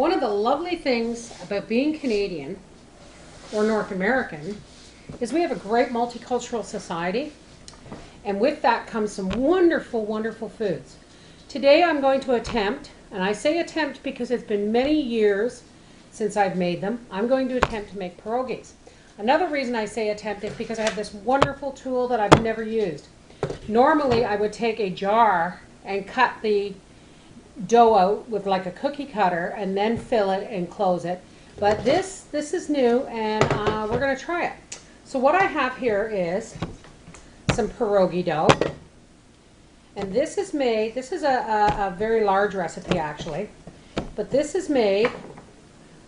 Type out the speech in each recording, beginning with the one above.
One of the lovely things about being Canadian or North American is we have a great multicultural society, and with that comes some wonderful, wonderful foods. Today I'm going to attempt, and I say attempt because it's been many years since I've made them, I'm going to attempt to make pierogies. Another reason I say attempt is because I have this wonderful tool that I've never used. Normally I would take a jar and cut the dough out with like a cookie cutter and then fill it and close it. But this is new, and we're going to try it. So what I have here is some pierogi dough. And this is made, this is a very large recipe actually, but this is made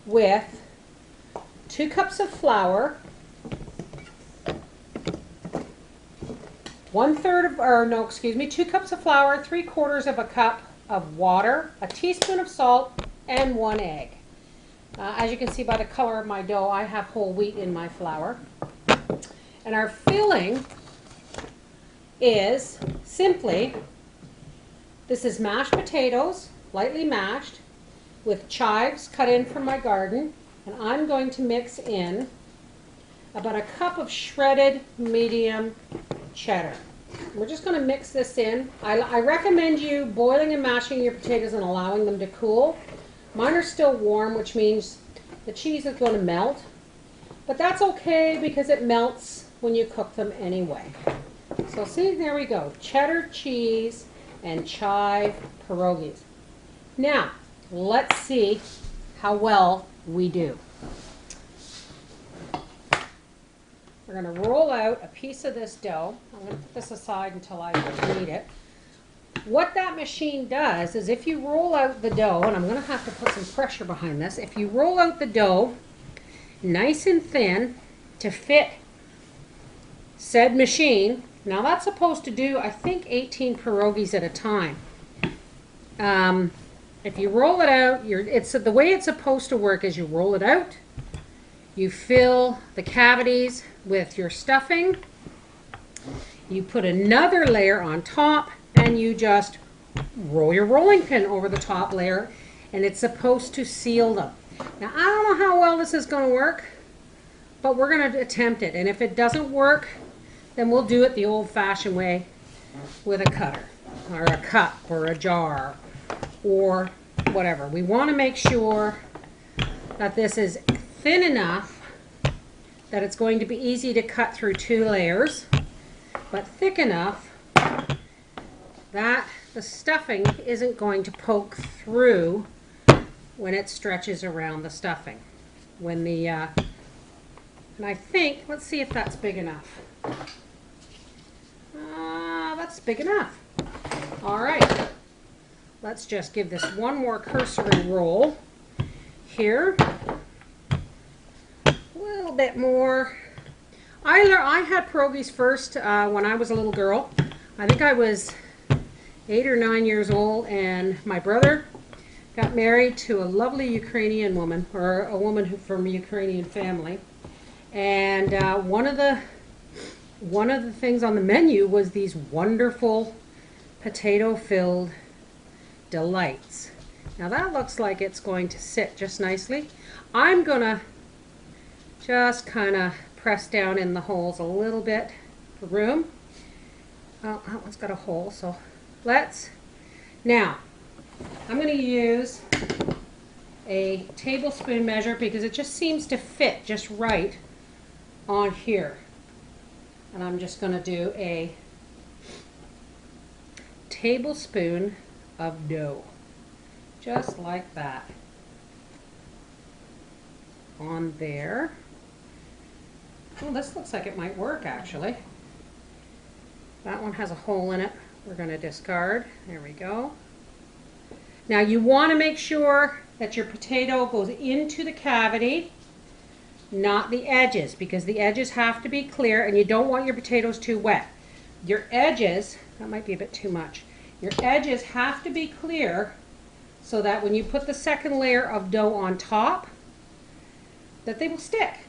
with 2 cups of flour, 2 cups of flour, 3/4 of a cup of water, a teaspoon of salt, and 1 egg. As you can see by the color of my dough, I have whole wheat in my flour. And our filling is simply, this is mashed potatoes, lightly mashed, with chives cut in from my garden, and I'm going to mix in about a cup of shredded medium cheddar. We're just going to mix this in. I recommend you boiling and mashing your potatoes and allowing them to cool. Mine are still warm, which means the cheese is going to melt, but that's okay because it melts when you cook them anyway. So see, there we go, cheddar cheese and chive pierogies. Now, let's see how well we do. We're going to roll out a piece of this dough. I'm going to put this aside until I need it. What that machine does is if you roll out the dough, and I'm going to have to put some pressure behind this, if you roll out the dough nice and thin to fit said machine, now that's supposed to do, I think, 18 pierogies at a time. If you roll it out, the way it's supposed to work is you roll it out, you fill the cavities with your stuffing, you put another layer on top, and you just roll your rolling pin over the top layer, and it's supposed to seal them. Now, I don't know how well this is going to work, but we're going to attempt it, and if it doesn't work, then we'll do it the old-fashioned way with a cutter or a cup or a jar or whatever. We want to make sure that this is thin enough that it's going to be easy to cut through 2 layers, but thick enough that the stuffing isn't going to poke through when it stretches around the stuffing. And I think, let's see if that's big enough. That's big enough. All right. Let's just give this one more cursory roll here. A little bit more. I had pierogies first when I was a little girl. I think I was 8 or 9 years old, and my brother got married to a lovely Ukrainian woman, or a woman from a Ukrainian family. And one of the things on the menu was these wonderful potato-filled delights. Now that looks like it's going to sit just nicely. I'm gonna just kind of press down in the holes a little bit for room. Oh, that one's got a hole, so now I'm going to use a tablespoon measure because it just seems to fit just right on here. And I'm just going to do a tablespoon of dough, just like that, on there. Oh, this looks like it might work actually. That one has a hole in it. We're going to discard. There we go. Now you want to make sure that your potato goes into the cavity, not the edges, because the edges have to be clear, and you don't want your potatoes too wet. Your edges, that might be a bit too much, your edges have to be clear so that when you put the second layer of dough on top, that they will stick.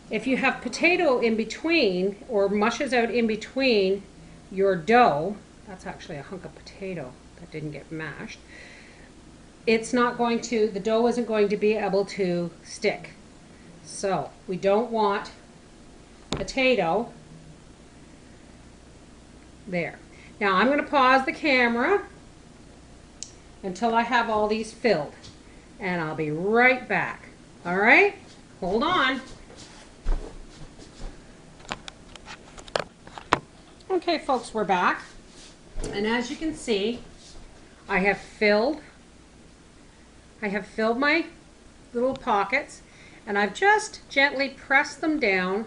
If you have potato in between, or mushes out in between your dough, that's actually a hunk of potato that didn't get mashed, it's not going to, the dough isn't going to be able to stick. So we don't want potato there. Now I'm going to pause the camera until I have all these filled, and I'll be right back. All right, hold on. Okay, folks, we're back, and as you can see, I have filled my little pockets, and I've just gently pressed them down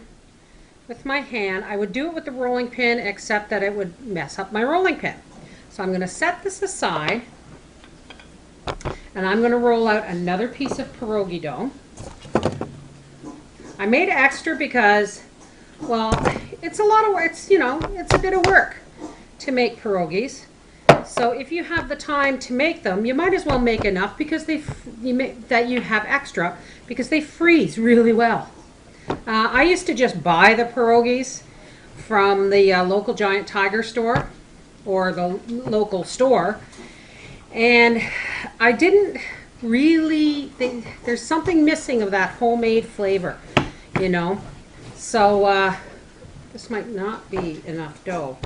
with my hand. I would do it with the rolling pin, except that it would mess up my rolling pin. So I'm going to set this aside, and I'm going to roll out another piece of pierogi dough. I made extra because, well, it's a lot of work. It's, you know, it's a bit of work to make pierogies. So if you have the time to make them, you might as well make enough because that you have extra, because they freeze really well. I used to just buy the pierogies from the local Giant Tiger store or the local store, and I didn't really think there's something missing of that homemade flavor, you know. So this might not be enough dough.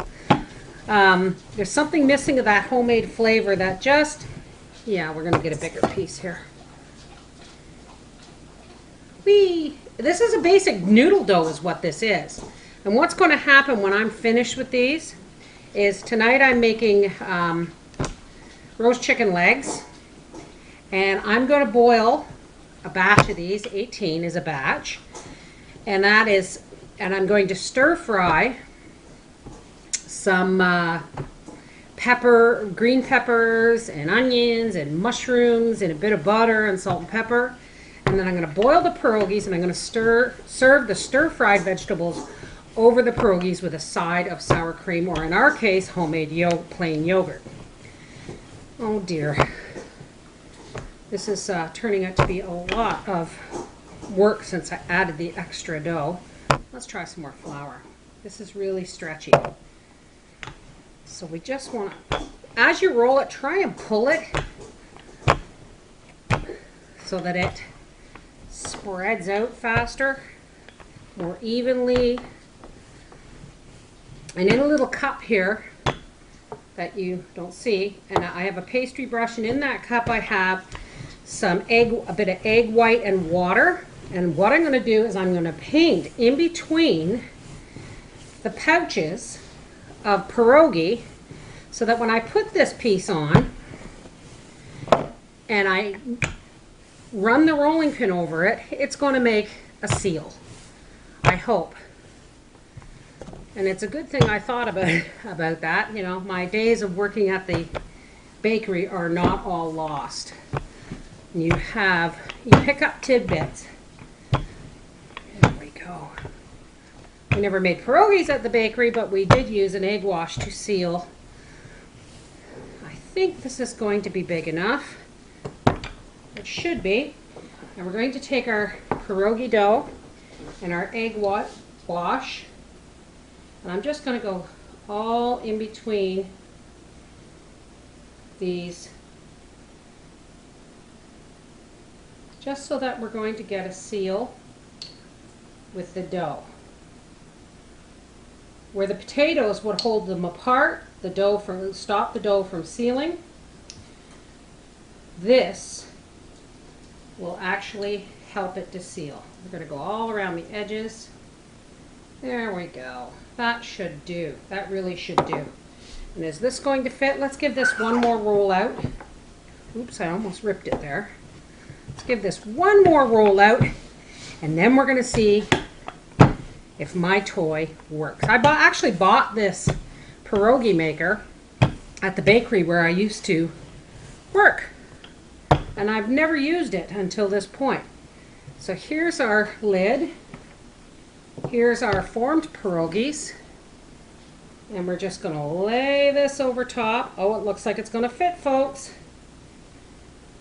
There's something missing of that homemade flavor that just, yeah, we're going to get a bigger piece here. This is a basic noodle dough is what this is. And what's going to happen when I'm finished with these is tonight I'm making roast chicken legs. And I'm going to boil a batch of these. 18 is a batch. And I'm going to stir fry some green peppers and onions and mushrooms and a bit of butter and salt and pepper. And then I'm going to boil the pierogies, and I'm going to serve the stir-fried vegetables over the pierogies with a side of sour cream, or in our case, homemade plain yogurt. Oh dear. This is turning out to be a lot of work since I added the extra dough. Let's try some more flour. This is really stretchy. So we just want to, as you roll it, try and pull it so that it spreads out faster, more evenly. And in a little cup here that you don't see, and I have a pastry brush, and in that cup I have some a bit of egg white and water. And what I'm going to do is I'm going to paint in between the pouches of pierogi, so that when I put this piece on and I run the rolling pin over it, it's going to make a seal, I hope. And it's a good thing I thought about that. You know, my days of working at the bakery are not all lost. You pick up tidbits. There we go. We never made pierogies at the bakery, but we did use an egg wash to seal. I think this is going to be big enough. It should be. And we're going to take our pierogi dough and our egg wash, and I'm just going to go all in between these, just so that we're going to get a seal with the dough. Where the potatoes would hold them apart, stop the dough from sealing, this will actually help it to seal. We're going to go all around the edges. There we go. That should do. That really should do. And is this going to fit? Let's give this one more roll out. Oops, I almost ripped it there. Let's give this one more roll out, and then we're going to see if my toy works. I actually bought this pierogi maker at the bakery where I used to work, and I've never used it until this point. So here's our lid. Here's our formed pierogies, and we're just going to lay this over top. Oh, it looks like it's going to fit, folks.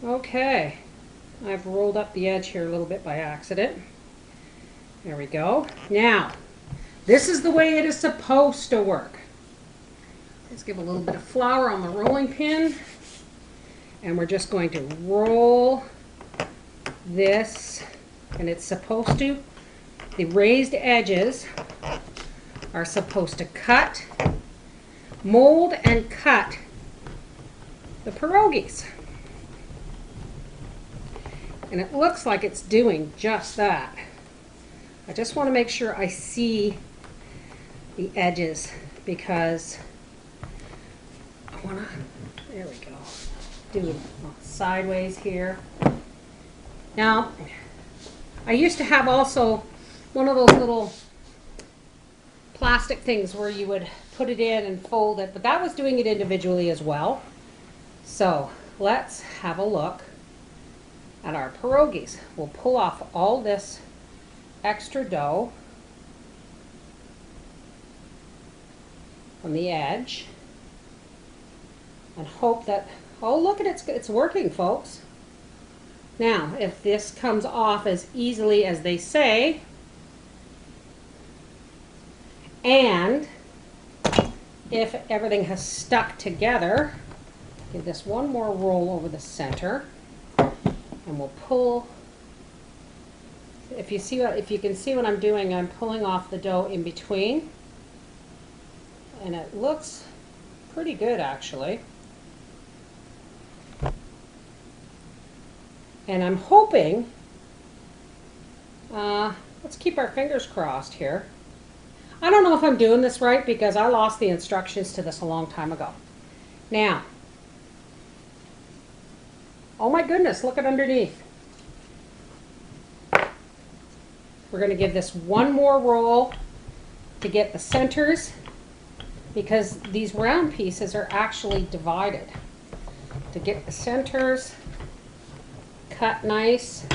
Okay, I've rolled up the edge here a little bit by accident. There we go. Now, this is the way it is supposed to work. Let's give a little bit of flour on the rolling pin. And we're just going to roll this, and it's supposed to, the raised edges are supposed to cut, mold and cut the pierogies. And it looks like it's doing just that. I just want to make sure I see the edges because I want to, there we go, do it sideways here. Now, I used to have also one of those little plastic things where you would put it in and fold it, but that was doing it individually as well. So let's have a look at our pierogies. We'll pull off all this extra dough from the edge and hope that, oh look at it, it's working, folks. Now, if this comes off as easily as they say, and if everything has stuck together, give this one more roll over the center, and we'll pull. If you can see what I'm doing, I'm pulling off the dough in between, and it looks pretty good actually. And I'm hoping, let's keep our fingers crossed here. I don't know if I'm doing this right because I lost the instructions to this a long time ago. Now, oh my goodness, look at underneath. We're going to give this one more roll to get the centers because these round pieces are actually divided. To get the centers cut nice,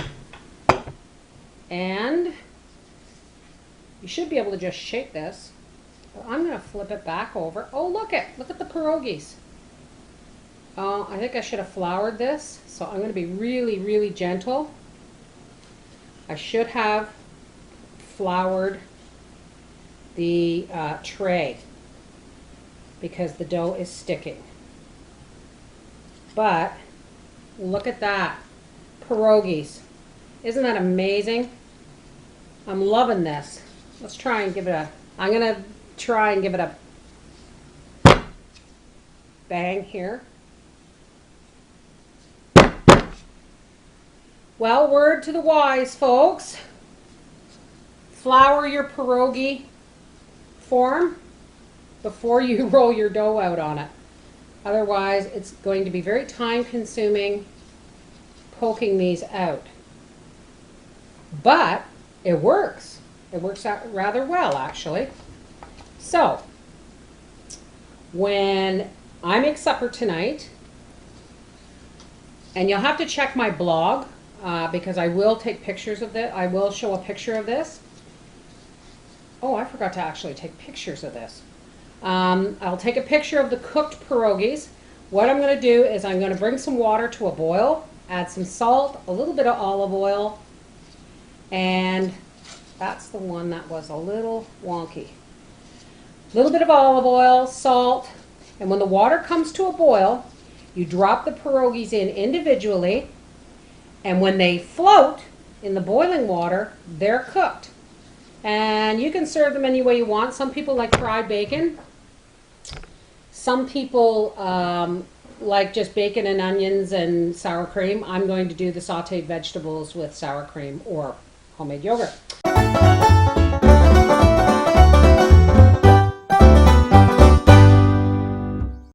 and you should be able to just shake this. But I'm going to flip it back over. Oh, look at the pierogies. Oh, I think I should have floured this, so I'm going to be really, really gentle. I should have floured the tray because the dough is sticking. But look at that. Pierogies. Isn't that amazing? I'm loving this. Let's try and give it a, I'm going to try and give it a bang here. Well, word to the wise, folks. Flour your pierogi form before you roll your dough out on it. Otherwise, it's going to be very time consuming poking these out. But it works. It works out rather well, actually. So, when I make supper tonight, and you'll have to check my blog because I will take pictures of this. I will show a picture of this. Oh, I forgot to actually take pictures of this. I'll take a picture of the cooked pierogies. What I'm going to do is I'm going to bring some water to a boil, add some salt, a little bit of olive oil, and that's the one that was a little wonky. A little bit of olive oil, salt, and when the water comes to a boil, you drop the pierogies in individually, and when they float in the boiling water, they're cooked. And you can serve them any way you want. Some people like fried bacon. Some people like just bacon and onions and sour cream. I'm going to do the sauteed vegetables with sour cream or homemade yogurt.